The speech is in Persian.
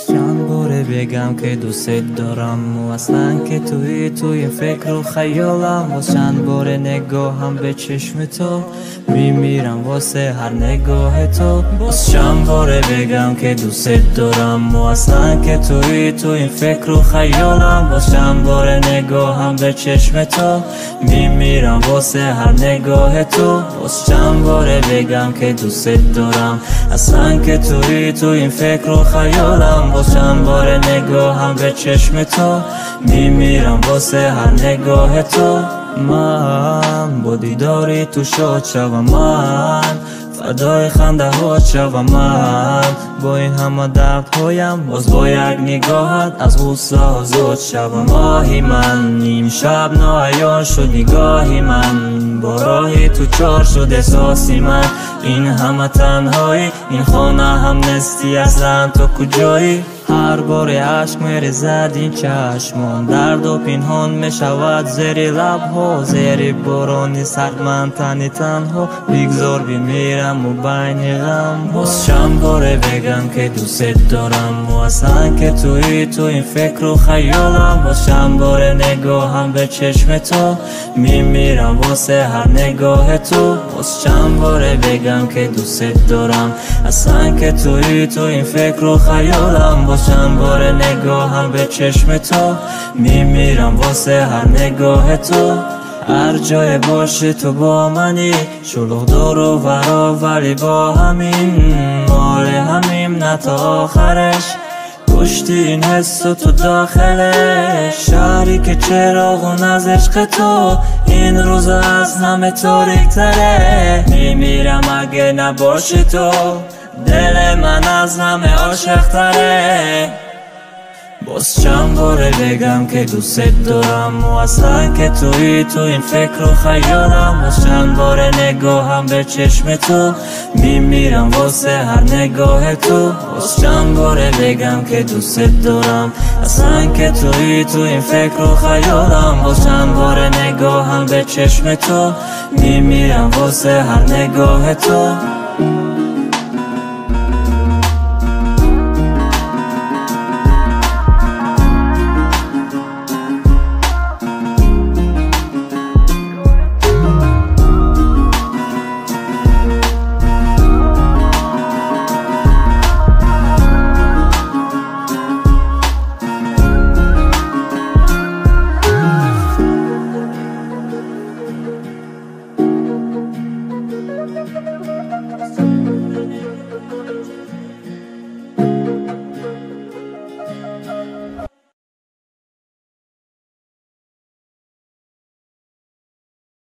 چند باره بگم که دوست دارم و اصلا که توی فکر و خیالم. و چند باره نگاهم به چشم تو میمیرم واسه هر نگاه تو. چند باره بگم که دوست دارم و اصلا که توی فکر و خیالم. و چند باره نگاهم به چشم تو میمیرم واسه هر نگاه تو. چند باره بگم که دوست دارم اصلا که توی فکر و خیالم. با چند بار نگاهم به چشم تو میمیرم واسه هر نگاه تو. من با دیداری تو شاد شوم، من فدای خنده ها شوم، من با این همه دردهایم باز با یک نگاهت از غصه آزاد شوم. ماهی من نیم شب ناعیان شد نگاهی من، با راهی تو چار شد احساسی من. این همه تنهایی این خانه هم نستی اصلا تو کجایی؟ هر بار عشق میریزد این چشمان، درد و پنهان میشود زیر لبها. زیر بارانی سرد من تنها بگذار بمیرم و بین غم. باز چند باره بگم که دوست دارم و اصلا که توی فکر و خیالم. باز چند باره نگاهم به چشم تو میمیرم واسه هر نگاه تو. باز چند باره بگم که دوست دارم اصلا که توی فکر و خیالم. چند بار نگاهم به چشم تو میمیرم واسه هر نگاه تو. هر جای باشه تو با منی، شلوغ دور و ورا ولی با همین مال همیم نه تا آخرش. کشتی این حس و تو داخلش، شهری که چراغون از عشق تو این روز از همه تاریک تره. میمیرم اگه نباشه تو، دل من از همه عاشق تره. باز چند باره بگم که دوست دارم و اصلا که توی فکر و خیالم. باز چند باره نگاهم به چشم تو میمیرم واسه هر نگاه تو. باز چند باره بگم که دوست دارم اصلا که توی فکر و خیالم. باز چند باره نگاهم به چشم تو میمیرم واسه هر نگاه تو.